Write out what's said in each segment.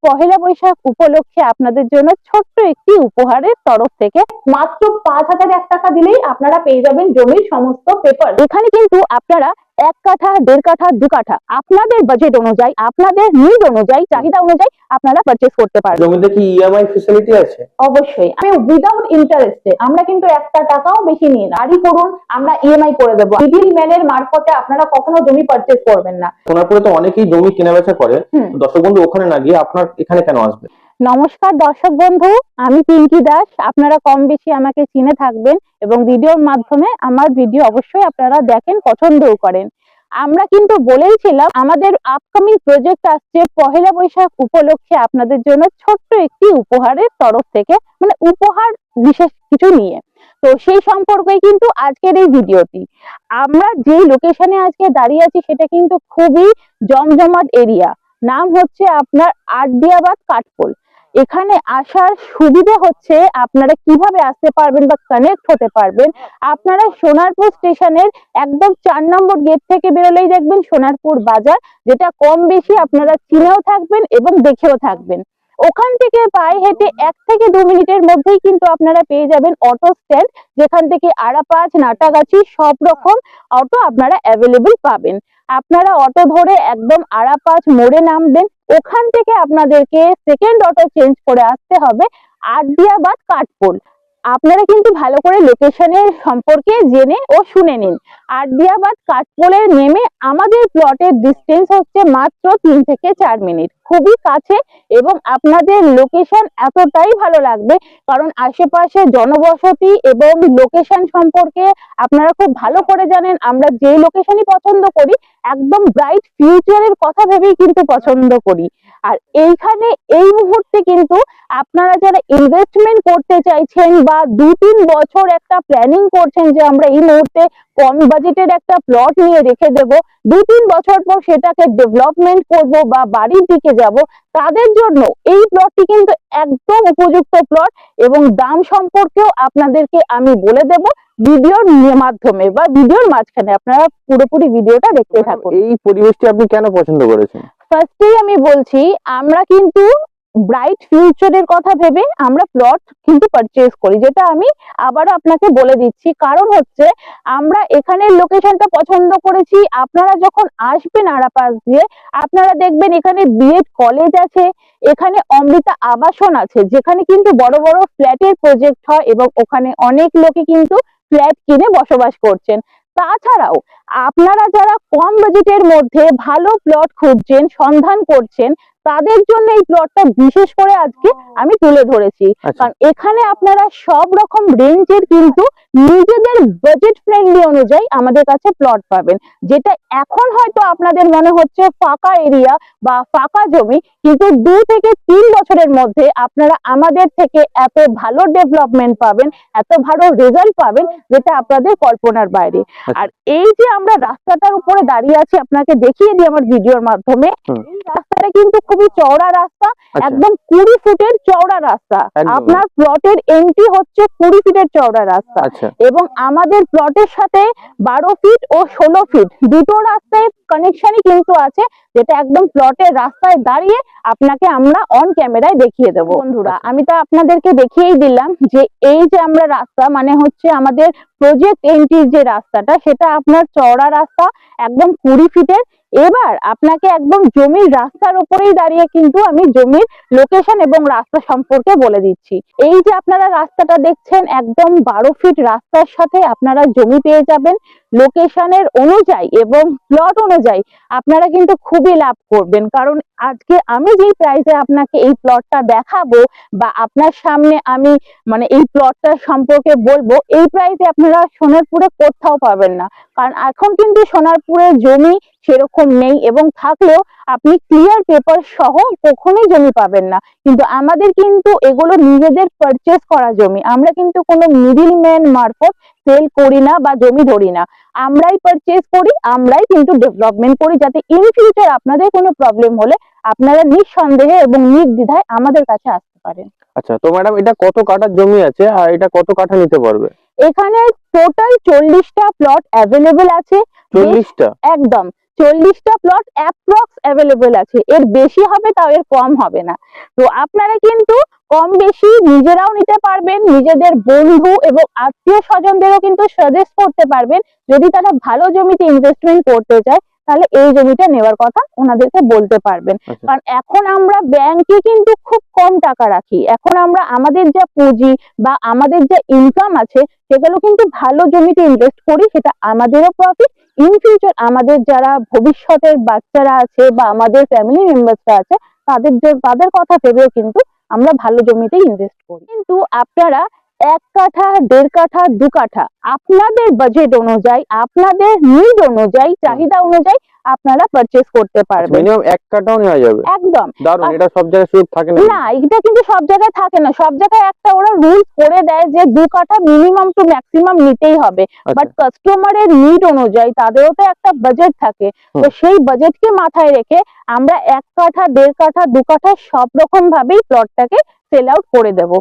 পহেলা বৈশাখ উপলক্ষে আপনাদের জন্য ছোট্ট একটি উপহারের তরফ থেকে মাত্র 5,001 টাকা দিলেই আপনারা পেয়ে যাবেন জমির সমস্ত পেপার। এখানে কিন্তু আপনারা 1 কাঠা 1.5 কাঠা 2 কাঠা আপনাদের বাজেট অনুযায়ী, আপনাদের নিড অনুযায়ী, চাহিদা অনুযায়ী আপনারা পারচেজ করতে পারবেন। জমিতে কি ইএমআই ফ্যাসিলিটি আছে? অবশ্যই, আমি উইদাউট ইন্টারেস্টে, আমরা কিন্তু 1 টাকাও বেশি নিই না। আরই করুন, আমরা ইএমআই করে দেবো। মিডল ম্যানের মারফতে আপনারা কখনো জমি পারচেজ করবেন না। সোনারপুরে তো অনেকেই জমি কেনাবেচা করে, দর্শক বন্ধু ওখানে না গিয়ে আপনার এখানে কেন আসবে? নমস্কার দর্শক বন্ধু, আমি পিঙ্কি দাস। আপনারা কম বেশি আমাকে চিনে থাকবেন এবং ভিডিওর মাধ্যমে আমার ভিডিও অবশ্যই আপনারা দেখেন, পছন্দও করেন। আমরা কিন্তু বলেইছিলাম আমাদের আপকামিং প্রজেক্ট আসছে পহেলা বৈশাখ উপলক্ষে আপনাদের জন্য ছোট্ট একটি উপহারের তরফ থেকে, মানে উপহার বিশেষ কিছু নিয়ে। তো সেই সম্পর্কেই কিন্তু আজকের এই ভিডিওটি। আমরা যে লোকেশনে আজকে দাঁড়িয়ে আছি সেটা কিন্তু খুবই জমজমাট এরিয়া। নাম হচ্ছে আপনার আরডিয়াবাদ কাঠপোল। এখানে আসার সুবিধা হচ্ছে আপনারা কিভাবে আসতে পারবেন বা কানেক্ট হতে পারবেন। আপনারা সোনারপুর স্টেশনের একদম 4 নম্বর গেট থেকে বেরোলেই দেখবেন সোনারপুর বাজার, যেটা কম বেশি আপনারা চিনেও থাকবেন এবং দেখেও থাকবেন। ওখান থেকে পায়ে হেঁটে 1 থেকে 2 মিনিটের মধ্যেই কিন্তু আপনারা পেয়ে যাবেন অটো স্ট্যান্ড, যেখান থেকে আরাপাঁচ, নাটাগাছি সব রকম অটো আপনারা অ্যাভেলেবল পাবেন। আপনারা অটো ধরে একদম আরাপাঁচ মোড়ে নামবেন। ওখান থেকে আপনাদেরকে সেকেন্ড অটো চেঞ্জ করে আসতে হবে আরডিয়াবাদ কাঠপোল। আপনারা কিন্তু ভালো করে লোকেশনের সম্পর্কে জেনে ও শুনে নিন। আরডিয়াবাদ কাঠপোলে নেমে আমাদের প্লটের ডিস্টেন্স হচ্ছে মাত্র 3 থেকে 4 মিনিট, খুবই কাছে। এবং আপনাদের লোকেশন এতটাই ভালো লাগবে কারণ আশেপাশে জনবসতি এবং লোকেশন সম্পর্কে আপনারা খুব ভালো করে জানেন। আমরা যে লোকেশনই পছন্দ করি একদম ব্রাইট ফিউচারের কথা ভেবেই কিন্তু পছন্দ করি। আর এইখানে এই মুহূর্তে কিন্তু আপনারা যারা ইনভেস্টমেন্ট করতে চাইছেন বা 2-3 বছর একটা প্ল্যানিং করছেন যে আমরা এই মুহূর্তে কম বাজেটের একটা প্লট নিয়ে রেখে দেব, 2-3 বছর পর সেটাকে ডেভেলপমেন্ট করব বা বাড়ির দিকে যাব, তাদের জন্য এই প্লটটি কিন্তু একদম উপযুক্ত প্লট। এবং দাম সম্পর্কেও আপনাদেরকে আমি বলে দেব ভিডিওর মাধ্যমে বা ভিডিওর মাঝখানে। আপনারা পুরোপুরি ভিডিওটা দেখতে থাকুন। এই পরিবেশটি আপনি কেন পছন্দ করেছেন? ফার্স্টেই আমি বলছি, আমরা কিন্তু ব্রাইট ফিউচারের কথা ভেবে আমরা প্লট কিন্তু পারচেজ করি, যেটা আমি আবারও আপনাকে বলে দিচ্ছি। কারণ হচ্ছে আমরা এখানের লোকেশনটা পছন্দ করেছি। আপনারা যখন আসবেন আরাপাস দিয়ে, আপনারা দেখবেন এখানে বিএড কলেজ আছে, এখানে অমৃতা আবাসন আছে, যেখানে কিন্তু বড় বড় ফ্ল্যাটের প্রজেক্ট হয় এবং ওখানে অনেক লোকে কিন্তু ফ্ল্যাট কিনে বসবাস করছেন। তাছাড়াও আপনারা যারা কম বাজেটের মধ্যে ভালো প্লট খুঁজছেন, সন্ধান করছেন, তাদের জন্য এই প্লটটা বিশেষ করে আজকে আমি তুলে ধরেছি। কারণ এখানে আপনারা সব রকম রেঞ্জের কিন্তু নিজেদের বাজেট ফ্রেন্ডলি অনুযায়ী আমাদের কাছে প্লট পাবেন। যেটা এখন হয়তো আপনাদের মনে হচ্ছে ফাঁকা এরিয়া বা ফাঁকা জমি, কিন্তু 2 থেকে 3 বছরের মধ্যে আপনারা আমাদের থেকে এত ভালো ডেভেলপমেন্ট পাবেন, এত ভালো রেজাল্ট পাবেন, যেটা আপনাদের কল্পনার বাইরে। আর এই যে আমরা রাস্তাটার উপরে দাঁড়িয়ে আছি, আপনাকে দেখিয়ে দিই আমার ভিডিওর মাধ্যমে। এই রাস্তাটা কিন্তু খুবই চওড়া রাস্তা, একদম 20 ফুটের চওড়া রাস্তা। আপনার প্লটের এন্ট্রি হচ্ছে 20 ফিটের চওড়া রাস্তা এবং আমাদের প্লটের সাথে 12 ফিট ও 16 ফিট দুটো রাস্তায় কানেকশনই কিন্তু আছে, যেটা একদম প্লটের রাস্তায় দাঁড়িয়ে আপনাকে আমরা অন ক্যামেরায় দেখিয়ে দেব। বন্ধুরা, আমি তো আপনাদেরকে দেখিয়েই দিলাম যে এই যে আমরা রাস্তা, মানে হচ্ছে আমাদের প্রজেক্ট এন্ট্রির যে রাস্তাটা, সেটা আপনার চওড়া রাস্তা একদম 20 ফিটের। এবার আপনাকে একদম জমির রাস্তার উপরেই দাঁড়িয়ে কিন্তু আমি জমির লোকেশন এবং রাস্তা সম্পর্কে বলে দিচ্ছি। এই যে আপনারা রাস্তাটা দেখছেন, একদম 12 ফিট রাস্তার সাথে আপনারা জমি পেয়ে যাবেন। লোকেশনের অনুযায়ী এবং প্লট অনুযায়ী আপনারা কিন্তু খুবই লাভ করবেন। কারণ আজকে আমি যেই প্রাইসে আপনাকে এই প্লটটা দেখাবো বা আপনার সামনে আমি মানে এই প্লটটার সম্পর্কে বলবো, এই প্রাইসে আপনারা সোনারপুরে কোথাও পাবেন না। কারণ এখন কিন্তু সোনারপুরের জমি সেরকম নেই, এবং থাকলেও আপনি ক্লিয়ার পেপার সহ কখনোই জমি পাবেন না। কিন্তু আমাদের কিন্তু এগুলো নিজেদের পারচেজ করা জমি। আমরা কিন্তু কোনো মিডিল ম্যান মারফত সেল করি না বা জমি ধরি না। আমরাই পারচেজ করি, আমরাই কিন্তু ডেভেলপমেন্ট করি, যাতে ইন ফিউচার আপনাদের কোনো প্রবলেম হলে আপনারা নিঃসন্দেহে এবং নির্দ্বিধায় আমাদের কাছে আসতে পারেন। আচ্ছা, তো ম্যাডাম এটা কত কাঠার জমি আছে আর এটা কত কাঠা নিতে পারবে? এখানে টোটাল 40টা প্লট অ্যাভেলেবেল আছে। 40টা? একদম। 40টা প্লট অ্যাপ্রক্স অ্যাভেলেবল আছে, এর বেশি হবে তাও এর কম হবে না। তো আপনারা কিন্তু কম বেশি নিজেরাও নিতে পারবেন, নিজেদের বন্ধু এবং আত্মীয় স্বজনদেরও কিন্তু সাজেস্ট করতে পারবেন। যদি তারা ভালো জমিতে ইনভেস্টমেন্ট করতে চায় তাহলে এই জমিটা নেওয়ার কথা ওনাদেরকে বলতে পারবেন। কারণ এখন আমরা ব্যাংকে কিন্তু খুব কম টাকা রাখি, এখন আমরা আমাদের যা পুঁজি বা আমাদের যা ইনকাম আছে সেগুলো কিন্তু ভালো জমিতে ইনভেস্ট করি, সেটা আমাদেরও প্রফিট। ইন ফিউচার আমাদের যারা ভবিষ্যতের বাচ্চারা আছে বা আমাদের ফ্যামিলি মেম্বার্সরা আছে তাদের কথা ভেবেও কিন্তু আমরা ভালো জমিতে ইনভেস্ট করি। কিন্তু আপনারা 1 কাঠা 1.5 কাঠা 2 কাঠা আপনাদের বাজেট অনুযায়ী, আপনাদের নিড অনুযায়ী, চাহিদা অনুযায়ী আপনারা পারচেজ করতে পারবেন। মিনিমাম 1 কাঠাও নেওয়া যাবে? একদম। দারুণ, এটা সব জায়গায় সুযোগ থাকে না? না, এটা কিন্তু সব জায়গায় থাকে না। সব জায়গায় একটা ওরা রুলস করে দেয় যে 2 কাঠা মিনিমাম টু ম্যাক্সিমাম নিতেই হবে, বাট কাস্টমারের নিড অনুযায়ী তাদেরও তো একটা বাজেট থাকে। তো সেই বাজেটকে মাথায় রেখে আমরা 1 কাঠা 1.5 কাঠা 2 কাঠা সব রকম ভাবেই প্লটটাকে সেল আউট করে দেব।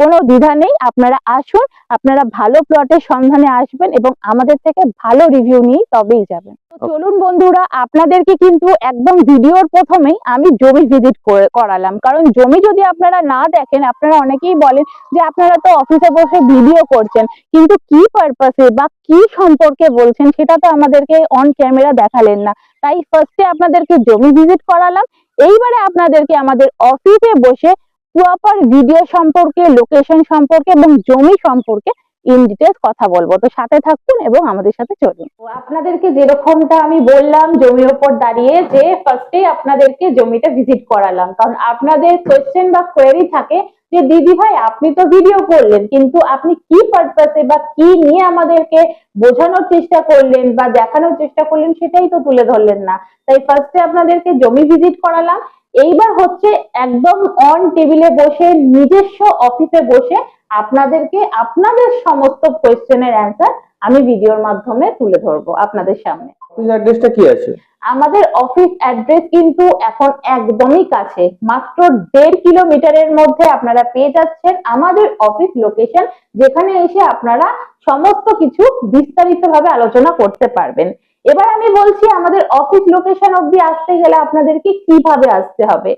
কোনো দ্বিধা নেই, আপনারা আসুন, আপনারা ভালো প্লটের সন্ধানে আসবেন এবং আমাদের থেকে ভালো রিভিউ নিয়ে তবেই যাবেন। চলুন বন্ধুরা, আপনাদেরকে কিন্তু একদম ভিডিওর প্রথমেই আমি জমি ভিজিট করালাম, কারণ জমি যদি আপনারা না দেখেন, আপনারা অনেকেই বলেন যে আপনারা তো অফিসে বসে ভিডিও করছেন, কিন্তু কি পারপাসে বা কি সম্পর্কে বলছেন সেটা তো আমাদেরকে অন ক্যামেরা দেখালেন না। তাই ফার্স্টে আপনাদেরকে জমি ভিজিট করালাম, এইবারে আপনাদেরকে আমাদের অফিসে বসে প্রপার ভিডিও সম্পর্কে, লোকেশন সম্পর্কে এবং জমি সম্পর্কে ইন ডিটেলস কথা বলবো। তো সাথে থাকুন এবং আমাদের সাথে চলুন। তো আপনাদেরকে যেরকমটা আমি বললাম জমির উপর দাঁড়িয়ে, যে ফার্স্টে আপনাদেরকে জমিটা ভিজিট করালাম, কারণ আপনাদের কোয়েশ্চেন বা কোয়েরি থাকে যে দিদি ভাই আপনি তো ভিডিও করলেন, কিন্তু আপনি কি পারপাসে বা কি নিয়ে আমাদেরকে বোঝানোর চেষ্টা করলেন বা দেখানোর চেষ্টা করলেন সেটাই তো তুলে ধরলেন না। তাই ফার্স্টে আপনাদেরকে জমি ভিজিট করালাম, এইবার হচ্ছে একদম অন টেবিলে বসে নিজস্ব অফিসে বসে আপনাদেরকে আপনাদের সমস্ত কোয়েশ্চেনের অ্যান্সার আমি ভিডিওর মাধ্যমে তুলে ধরবো আপনাদের সামনে। অফিস অ্যাড্রেসটা কি আছে? আমাদের অফিস অ্যাড্রেস কিন্তু এখন একদমই কাছে, মাত্র 1.5 কিলোমিটারের মধ্যে আপনারা পেয়ে যাচ্ছেন আমাদের অফিস লোকেশন, যেখানে এসে আপনারা সমস্ত কিছু বিস্তারিতভাবে আলোচনা করতে পারবেন। এবার আমি বলছি আমাদের অফিস লোকেশন অবধি আসতে গেলে আপনাদেরকে কিভাবে আসতে হবে।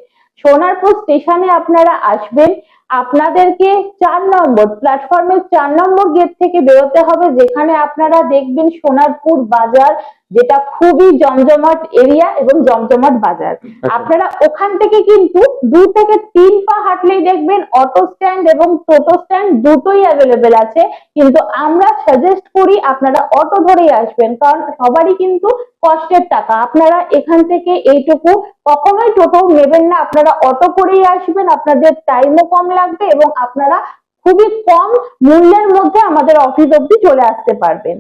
সোনারপুর স্টেশনে আপনারা আসবেন, আপনাদেরকে 4 নম্বর প্ল্যাটফর্মের 4 নম্বর গেট থেকে বেরোতে হবে, যেখানে আপনারা দেখবেন সোনারপুর বাজার, যেটা খুবই জমজমাট এরিয়া এবং জমজমাট বাজার। আপনারা ওখান থেকে কিন্তু 2 থেকে 3 পা হাঁটলেই দেখবেন অটো স্ট্যান্ড এবং টোটো স্ট্যান্ড দুটোই অ্যাভেলেবেল আছে, কিন্তু আমরা সাজেস্ট করি আপনারা অটো ধরেই আসবেন, কারণ সবারই কিন্তু কষ্টের টাকা। আপনারা এখান থেকে এইটুকু কখনোই টোটো নেবেন না, আপনারা অটো করেই আসবেন, আপনাদের টাইমও কম লাগবে এবং আপনারা খুবই কম মূল্যের মধ্যে আমাদের অফিস অব্দি চলে আসতে পারবেন।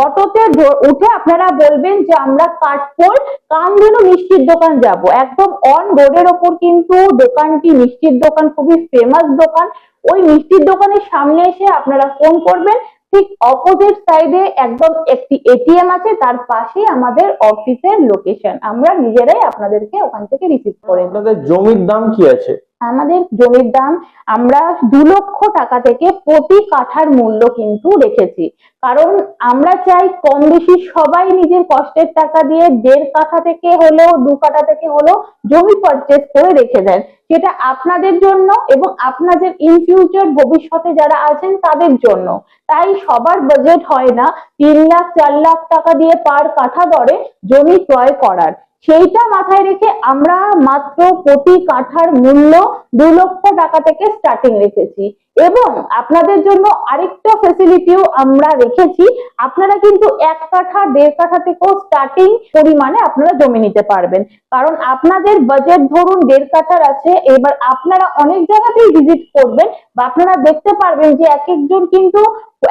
অটোতে উঠে আপনারা বলবেন যে আমরা কাঠপোল কামধেনু মিষ্টির দোকান যাব, একদম অন রোডের ওপর কিন্তু দোকানটি, মিষ্টির দোকান, খুবই ফেমাস দোকান। ওই মিষ্টির দোকানের সামনে এসে আপনারা ফোন করবেন, ঠিক অপোজিট সাইডে একদম একটি এটিএম আছে, তার পাশেই আমাদের অফিসের লোকেশন। আমরা নিজেরাই আপনাদেরকে ওখান থেকে রিসিভ করে নেব। আপনাদের জমির দাম কি আছে? আমাদের জমির দাম আমরা 2 লক্ষ টাকা থেকে প্রতি কাঠার মূল্য কিন্তু রেখেছি, কারণ আমরা চাই কম বেশি সবাই নিজের কষ্টের টাকা দিয়ে 1.5 কাঠা থেকে হলেও 2 কাঠা থেকে হলেও জমি পারচেজ করে রেখে দেন। সেটা আপনাদের জন্য এবং আপনাদের ইন ফিউচার ভবিষ্যতে যারা আছেন তাদের জন্য। তাই সবার বাজেট হয় না 3 লাখ 4 লাখ টাকা দিয়ে পার কাঠা দরে জমি ক্রয় করার। সেইটা মাথায় রেখে আমরা মাত্র প্রতি কাঠার মূল্য 2 লক্ষ টাকা থেকে স্টার্টিং রেখেছি, এবং আপনাদের জন্য আরেকটা ফ্যাসিলিটিও আমরা রেখেছি, আপনারা কিন্তু 1 কাঠা 1.5 কাঠা থেকেও স্টার্টিং পরিমাণে আপনারা জমি নিতে পারবেন। কারণ আপনাদের বাজেট ধরুন 1.5 কাঠার আছে, এবার আপনারা অনেক জায়গাতেই ভিজিট করবেন বা আপনারা দেখতে পারবেন যে এক একজন কিন্তু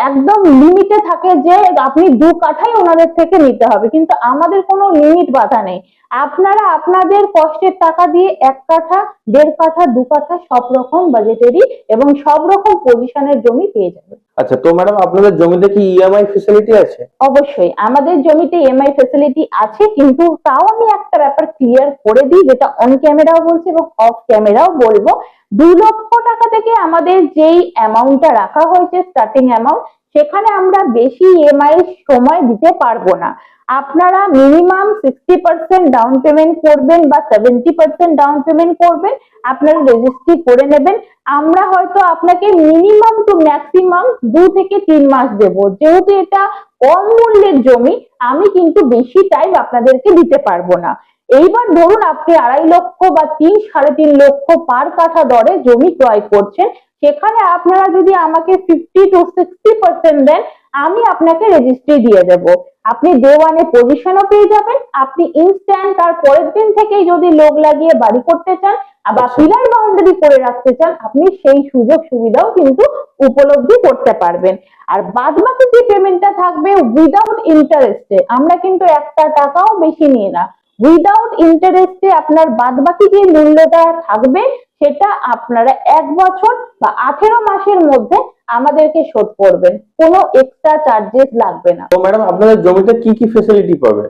একদম লিমিটে থাকে যে আপনি 2 কাঠাই ওনাদের থেকে নিতে হবে, কিন্তু আমাদের কোনো লিমিট বাধা নেই। আপনারা আপনাদের কষ্টের টাকা দিয়ে 1 কাঠা 1.5 কাঠা 2 কাঠা সব রকম বাজেটেরই এবং সব রকম পজিশনের জমি পেয়ে যাবেন। আচ্ছা, তো ম্যাডাম আপনাদের জমিতে কি ইএমআই ফ্যাসিলিটি আছে? অবশ্যই আমাদের জমিতে ইএমআই ফ্যাসিলিটি আছে, কিন্তু তাও আমি একটা ব্যাপার ক্লিয়ার করে দিই, যেটা অন ক্যামেরাও বলছি এবং অফ ক্যামেরাও বলবো। 2 লক্ষ টাকা থেকে আমাদের যেই অ্যামাউন্টটা রাখা হয়েছে স্টার্টিং অ্যামাউন্ট, সেখানে আমরা বেশি ইএমআই সময় দিতে পারবো না। আপনারা মিনিমাম 60% ডাউন পেমেন্ট করবেন বা 70% ডাউন পেমেন্ট করবেন, আপনারা রেজিস্ট্রি করে নেবেন। আমরা হয়তো আপনাকে মিনিমাম টু ম্যাক্সিমাম 2 থেকে 3 মাস দেব। যেহেতু এটা কম মূল্যের জমি, আমি কিন্তু বেশি টাইম আপনাদেরকে দিতে পারবো না। এইবার ধরুন আপনি 2.5 লক্ষ বা 3-3.5 লক্ষ পার কাঠা দরে জমি ক্রয় করছেন, সেখানে আপনারা যদি আমাকে 50 to 60% দেন, আমি আপনাকে রেজিস্ট্রি দিয়ে দেব। আপনি ডে ওয়ানে পজিশনও পেয়ে যাবেন, আপনি ইনস্ট্যান্ট তার পরের দিন থেকেই যদি লোক লাগিয়ে বাড়ি করতে চান বা পিলার বাউন্ডারি করে রাখতে চান, আপনি সেই সুযোগ সুবিধাও কিন্তু উপলব্ধি করতে পারবেন। আর বাদ বাকি যে পেমেন্টটা থাকবে উইদাউট ইন্টারেস্টে, আমরা কিন্তু একটা টাকাও বেশি নিই না। উইদাউট ইন্টারেস্টে আপনার বাদ বাকি যে মূল্যটা থাকবে সেটা আপনারা 1 বছর বা 18 মাসের মধ্যে আমাদেরকে শোধ করবেন, কোনো এক্সট্রা চার্জেস লাগবে না। তো ম্যাডাম আপনাদের জমিতে কি কি ফেসিলিটি পাবে?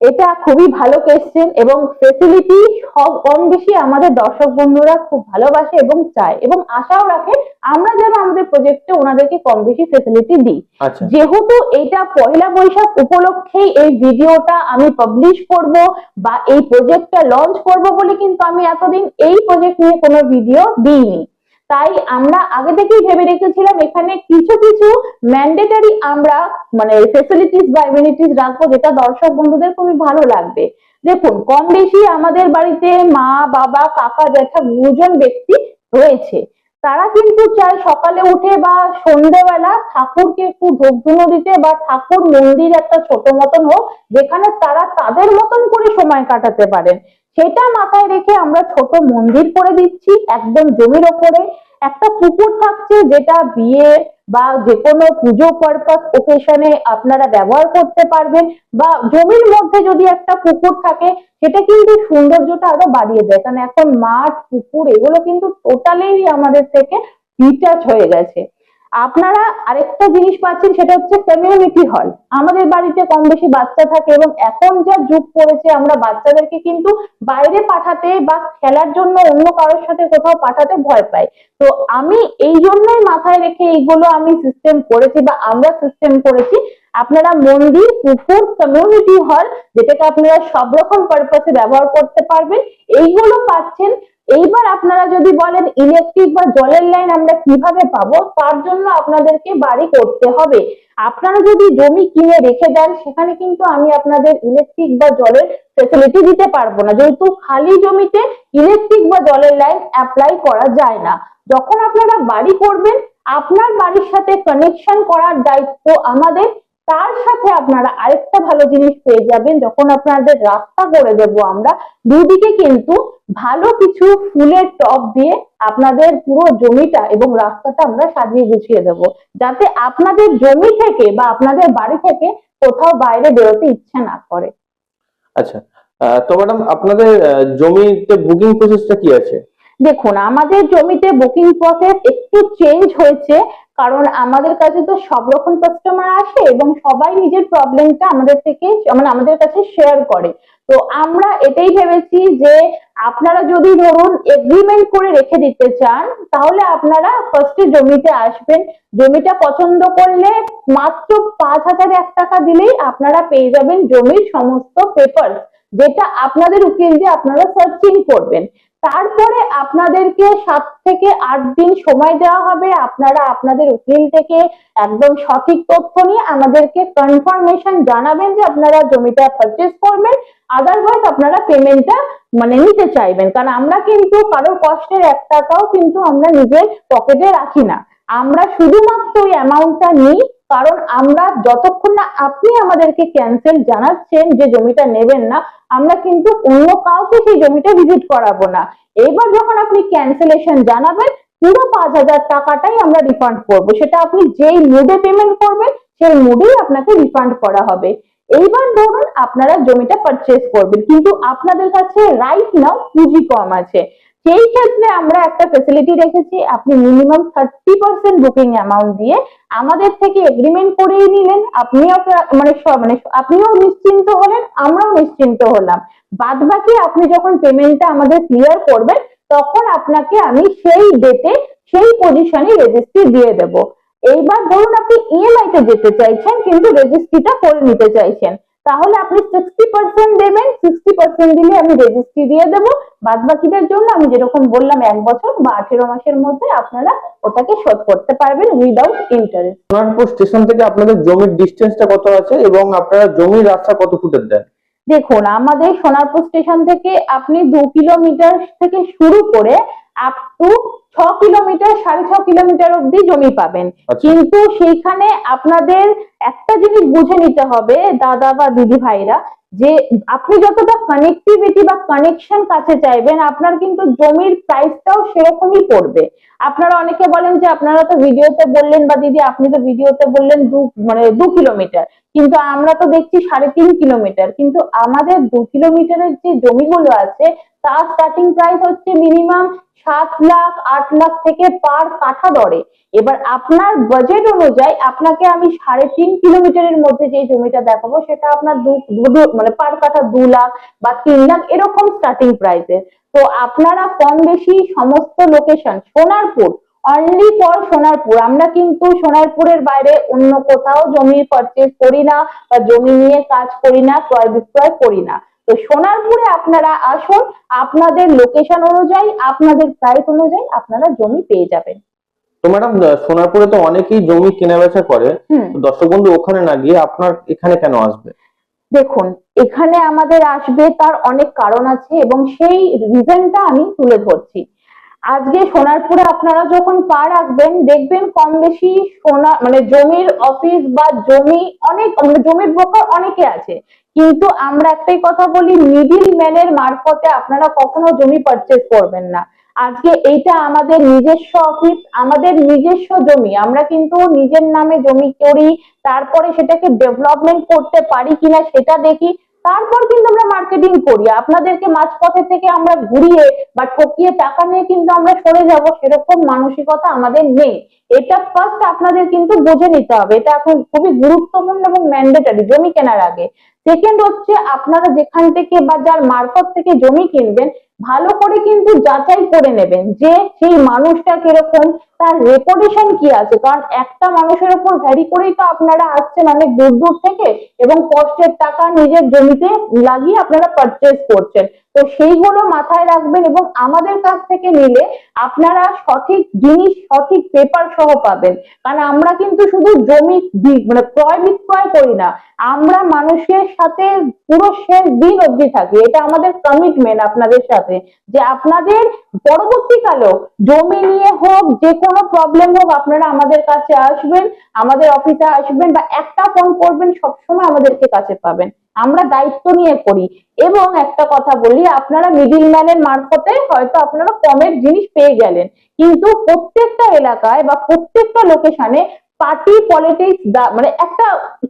এটা খুবই ভালো কোয়েশ্চেন, এবং ফেসিলিটি সব কম বেশি আমাদের দর্শক বন্ধুরা খুব ভালোবাসে এবং চায় এবং আশাও রাখে আমরা যেন আমাদের প্রজেক্টে ওনাদেরকে কম বেশি ফেসিলিটি দিই। আচ্ছা, যেহেতু এটা পয়লা বৈশাখ উপলক্ষেই এই ভিডিওটা আমি পাবলিশ করব বা এই প্রজেক্টটা লঞ্চ করব বলে কিন্তু আমি এতদিন এই প্রজেক্ট নিয়ে কোনো ভিডিও দিইনি। তাই আমরা আগে থেকেই ভেবে রেখেছিলাম এখানে কিছু কিছু ম্যান্ডেটরি আমরা মানে ফেসিলিটিস বা এমিনিটিস রাখবো, যেটা দর্শক বন্ধুদের খুবই ভালো লাগবে। দেখুন, কম বেশি আমাদের বাড়িতে মা বাবা কাকা জ্যাঠা গুরুজন ব্যক্তি রয়েছে, তারা কিন্তু চায় সকালে উঠে বা সন্ধ্যেবেলা ঠাকুরকে একটু ধূপ ধুনো দিতে বা ঠাকুর মন্দির একটা ছোট মতন হোক যেখানে তারা তাদের মতন করে সময় কাটাতে পারেন। সেটা মাথায় রেখে আমরা ছোট মন্দির করে দিচ্ছি একদম জমির ওপরে। একটা পুকুর থাকছে যেটা বিয়ে বা যে কোনো পুজো পারপাস ওকেশনে আপনারা ব্যবহার করতে পারবেন, বা জমির মধ্যে যদি একটা পুকুর থাকে সেটা কিন্তু সৌন্দর্যটা আরো বাড়িয়ে দেয়, কারণ এখন মাঠ পুকুর এগুলো কিন্তু টোটালি আমাদের থেকে ডিটাচ হয়ে গেছে। আপনারা আরেকটা জিনিস পাচ্ছেন, সেটা হচ্ছে কমিউনিটি হল। আমাদের বাড়িতে কম বেশি বাচ্চা থাকে এবং এখন যা যুগ পড়েছে আমরা বাচ্চাদেরকে কিন্তু বাইরে পাঠাতে বা খেলার জন্য অন্য কারোর সাথে কোথাও পাঠাতে ভয় পাই। তো আমি এই জন্যই মাথায় রেখে এইগুলো আমি সিস্টেম করেছি বা আমরা সিস্টেম করেছি। আপনারা মন্দির, পুকুর, কমিউনিটি হল, যেটাকে আপনারা সব রকম পারপাসে ব্যবহার করতে পারবেন, এইগুলো পাচ্ছেন। এইবার আপনারা যদি বলেন ইলেকট্রিক বা জলের লাইন আমরা কিভাবে পাবো, তার জন্য আপনাদেরকে বাড়ি করতে হবে। আপনারা যদি জমি কিনে রেখে দেন, সেখানে কিন্তু আমি আপনাদের ইলেকট্রিক বা জলের ফেসিলিটি দিতে পারবো না, যেহেতু খালি জমিতে ইলেকট্রিক বা জলের লাইন অ্যাপ্লাই করা যায় না। যখন আপনারা বাড়ি করবেন, আপনার বাড়ির সাথে কানেকশন করার দায়িত্ব আমাদের। তার সাথে আপনারা আরেকটা ভালো জিনিস পেয়ে যাবেন, যখন আপনাদের রাস্তা করে দেব আমরা, দুদিকে কিন্তু ভালো কিছু ফুলের টব দিয়ে আপনাদের পুরো জমিটা এবং রাস্তাটা আমরা সাজিয়ে গুছিয়ে দেব, যাতে আপনাদের জমি থেকে বা আপনাদের বাড়ি থেকে কোথাও বাইরে বেরোতে ইচ্ছে না করে। আচ্ছা, তো ম্যাডাম আপনাদের জমিতে বুকিং প্রসেসটা কি আছে? দেখুন, আমাদের জমিতে বুকিং প্রসেস একটু চেঞ্জ হয়েছে, কারণ আমাদের কাছে তো সব রকম কাস্টমার আসে এবং সবাই নিজের প্রবলেমটা আমাদের থেকে মানে আমাদের কাছে শেয়ার করে। তো আমরা এটাই ভেবেছি যে আপনারা যদি ধরুন এগ্রিমেন্ট করে রেখে দিতে চান, তাহলে আপনারা ফার্স্টে জমিতে আসবেন। জমিটা পছন্দ করলে মাত্র 5,001 টাকা দিলেই আপনারা পেয়ে যাবেন জমির সমস্ত পেপার, যেটা আপনাদের উকিল দিয়ে আপনারা সার্চিং করবেন। তারপরে আপনাদেরকে 7 থেকে 8 দিন সময় দেওয়া হবে, আপনারা আপনাদের উকিল থেকে একদম সঠিক তথ্য নিয়ে আমাদেরকে কনফার্মেশন জানাবেন যে আপনারা জমিটা পারচেজ করবেন। আদারওয়াইজ আপনারা পেমেন্টটা মানে নিতে চাইবেন, কারণ আমরা কিন্তু কারোর কষ্টের 1 টাকাও কিন্তু আমরা নিজের পকেটে রাখি না। আমরা শুধুমাত্র ওই অ্যামাউন্টটা নিই, কারণ আমরা যতক্ষণ না আপনি আমাদেরকে ক্যান্সেল জানাচ্ছেন যে জমিটা নেবেন না, আমরা কিন্তু অন্য কাউকে সেই জমিটা ভিজিট করাবো না। এবার যখন আপনি ক্যান্সেলেশন জানাবেন, পুরো 5,000 টাকাটাই আমরা রিফান্ড করবো। সেটা আপনি যেই মুডে পেমেন্ট করবেন সেই মুডেই আপনাকে রিফান্ড করা হবে। এইবার ধরুন আপনারা জমিটা পারচেজ করবেন, কিন্তু আপনাদের কাছে রাইট নাও পুঁজি কম আছে। সেই ক্ষেত্রে আমরা একটা ফেসিলিটি রেখেছি, আপনি মিনিমাম 30% বুকিং অ্যামাউন্ট দিয়ে আমাদের থেকে এগ্রিমেন্ট করেই নিলেন, আপনিও আপনিও নিশ্চিন্ত হলেন, আমরাও নিশ্চিন্ত হলাম। বাদ বাকি আপনি যখন পেমেন্টটা আমাদের ক্লিয়ার করবেন, তখন আপনাকে আমি সেই ডেটে সেই পজিশনে রেজিস্ট্রি দিয়ে দেব। এইবার ধরুন আপনি ইএমআই তে যেতে চাইছেন কিন্তু রেজিস্ট্রিটা করে নিতে চাইছেন, তাহলে আপনি 60% দেবেন, 60% দিলে আমি রেজিস্ট্রি দিয়ে দেবো, বাদ বাকিটার জন্য আমি যেরকম বললাম 1 বছর বা 18 মাসের মধ্যে আপনারা ওটাকে শোধ করতে পারবেন উইদাউট ইন্টারেস্ট। সোনারপুর স্টেশন থেকে আপনাদের জমির ডিস্টেন্সটা কত আছে এবং আপনারা জমির রাস্তা কত ফুটের দেন? দেখুন, আমাদের সোনারপুর স্টেশন থেকে আপনি 2 কিলোমিটার থেকে শুরু করে আপ টু 6 কিলোমিটার 6.5 কিলোমিটার অব্দি জমি পাবেন। আচ্ছা। কিন্তু সেইখানে আপনাদের একটা জিনিস বুঝে নিতে হবে দাদা বা দিদি ভাইরা, যে আপনি যতটা কানেক্টিভিটি বা কানেকশন কাছে চাইবেন আপনার কিন্তু জমির প্রাইসটাও সেরকমই পড়বে। আপনারা অনেকে বলেন যে আপনারা তো ভিডিওতে বললেন বা দিদি আপনি তো ভিডিওতে বললেন 2 কিলোমিটার, কিন্তু আমরা তো দেখছি 3.5 কিলোমিটার। কিন্তু আমাদের 2 কিলোমিটারের যে জমিগুলো আছে তার স্টার্টিং প্রাইস হচ্ছে মিনিমাম 7 লাখ 8 লাখ থেকে পার কাঠা দরে। এবার আপনার বাজেট অনুযায়ী আপনাকে আমি 3.5 কিলোমিটারের মধ্যে যে জমিটা দেখাবো সেটা আপনার মানে পার কাঠা 2 লাখ বা 3 লাখ এরকম স্টার্টিং প্রাইসে। তো আপনারা কম বেশি সমস্ত location Sonarpur, only for Sonarpur, আমরা কিন্তু সোনারপুরের বাইরে অন্য কোথাও জমি পারচেজ করি না বা জমি নিয়ে কাজ করি না, ক্রয় বিক্রয় করি না। তো সোনারপুরে আপনারা আসুন, আপনাদের লোকেশন অনুযায়ী আপনাদের প্রাইস অনুযায়ী আপনারা জমি পেয়ে যাবেন। তো ম্যাডাম, সোনারপুরে তো অনেকেই জমি কেনা বেচা করে, তো দর্শক বন্ধু ওখানে না গিয়ে আপনার এখানে কেন আসবে? দেখুন, এখানে আমাদের আসবে তার অনেক কারণ আছে এবং সেই রিজনটা আমি তুলে ধরছি। আজকে সোনারপুরে আপনারা যখন পা রাখবেন দেখবেন কম বেশি সোনা মানে জমির অফিস বা জমি অনেক মানে জমির ব্রোকার অনেকে আছে, কিন্তু আমরা একটাই কথা বলি, মিডিল ম্যানের মারফতে আপনারা কখনো জমি পারচেজ করবেন না। আজকে এইটা আমাদের নিজস্ব অফিস, আমাদের নিজস্ব জমি, আমরা কিন্তু নিজের নামে জমি করি, তারপরে সেটাকে ডেভেলপমেন্ট করতে পারি কিনা সেটা দেখি, তারপর কিন্তু আমরা মার্কেটিং করি। আপনাদেরকে মাঝপথে থেকে আমরা ঘুরিয়ে বা ঠকিয়ে টাকা নিয়ে কিন্তু আমরা সরে যাব সেরকম মানসিকতা আমাদের নেই। এটা ফার্স্ট আপনাদের কিন্তু বুঝে নিতে হবে, এটা এখন খুবই গুরুত্বপূর্ণ এবং ম্যান্ডেটরি জমি কেনার আগে। সেকেন্ড হচ্ছে আপনারা যেখান থেকে বা যার মারফত থেকে জমি কিনবেন ভালো করে কিন্তু যাচাই করে নেবেন যে সেই মানুষটা কিরকম, তার রেপুটেশন কি আছে, কারণ একটা মানুষের উপর ভ্যারি করেই তো আপনারা আসছেন অনেক দূর দূর থেকে এবং কষ্টের টাকা নিজের জমিতে লাগিয়ে আপনারা পারচেজ করছেন। তো সেইগুলো মাথায় রাখবেন এবং আমাদের কাছ থেকে নিলে আপনারা সঠিক জিনিস সঠিক পেপার সহ পাবেন। কারণ আমরা কিন্তু শুধু জমি মানে ক্রয় বিক্রয় করি না, আমরা মানুষের সাথে পুরো শেষ দিন অবধি থাকি। এটা আমাদের কমিটমেন্ট আপনাদের সাথে, যে আপনাদের পরবর্তীকালেও জমি নিয়ে হোক যে কোনো প্রবলেম হোক আপনারা আমাদের কাছে আসবেন, আমাদের অফিসে আসবেন বা একটা ফোন করবেন, সবসময় আমাদেরকে কাছে পাবেন। আমরা দায়িত্ব নিয়ে করি। এবং একটা কথা বলি, আপনারা মিডিল ম্যানের মারফতে হয়তো আপনারা কমের জিনিস পেয়ে গেলেন, কিন্তু প্রত্যেকটা এলাকায় বা প্রত্যেকটা লোকেশনে পার্টি পলিটিক্স মানে একটা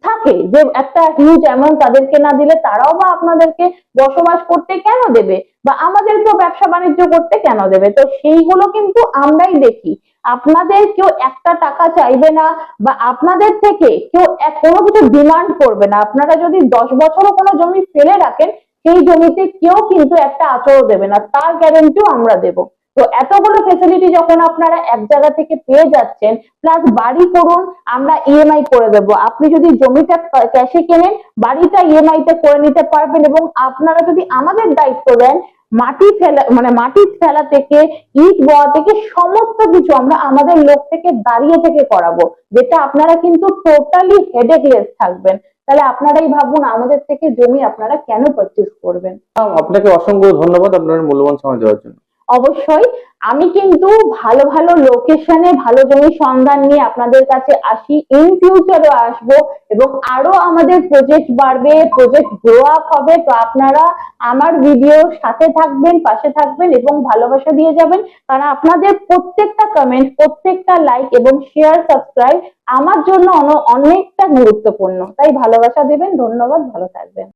থাকে যে একটা হিউজ অ্যামাউন্ট তাদেরকে না দিলে তারাও বা আপনাদেরকে বসবাস করতে কেন দেবে বা আমাদেরকেও ব্যবসা বাণিজ্য করতে কেন দেবে। তো সেইগুলো কিন্তু আমরাই দেখি। আপনাদের কেউ একটা টাকা চাইবে না বা আপনাদের থেকে কেউ কোনো কিছু ডিমান্ড করবে না। আপনারা যদি 10 বছরও কোনো জমি ফেলে রাখেন সেই জমিতে কেউ কিন্তু একটা আঁচড়ও দেবে না, তার গ্যারান্টিও আমরা দেবো। তো এতগুলো ফেসিলিটি যখন আপনারা এক জায়গা থেকে পেয়ে যাচ্ছেন, প্লাস বাড়ি করুন আমরা ইএমআই করে দেবো। আপনি যদি জমিটা ক্যাশে কেনেন বাড়িটা ইএমআই তে করে নিতে পারবেন এবং আপনারা যদি আমাদের দায়িত্ব দেন মাটি ফেলা মানে মাটি ফেলা থেকে ইট বওয়া থেকে সমস্ত কিছু আমরা আমাদের লোক থেকে দাঁড়িয়ে থেকে করাবো, যেটা আপনারা কিন্তু টোটালি হেডেকলেস থাকবেন। তাহলে আপনারাই ভাবুন আমাদের থেকে জমি আপনারা কেন পারচেজ করবেন। আপনাকে অসংখ্য ধন্যবাদ আপনার মূল্যবান সময় দেওয়ার জন্য। অবশ্যই আমি কিন্তু ভালো ভালো লোকেশনে ভালো জমির সন্ধান নিয়ে আপনাদের কাছে আসি, ইন ফিউচারও আসবো এবং আরো আমাদের প্রজেক্ট বাড়বে, প্রজেক্ট গ্রো আপ হবে। তো আপনারা আমার ভিডিওর সাথে থাকবেন, পাশে থাকবেন এবং ভালোবাসা দিয়ে যাবেন, কারণ আপনাদের প্রত্যেকটা কমেন্ট প্রত্যেকটা লাইক এবং শেয়ার সাবস্ক্রাইব আমার জন্য অনেকটা গুরুত্বপূর্ণ। তাই ভালোবাসা দেবেন। ধন্যবাদ, ভালো থাকবেন।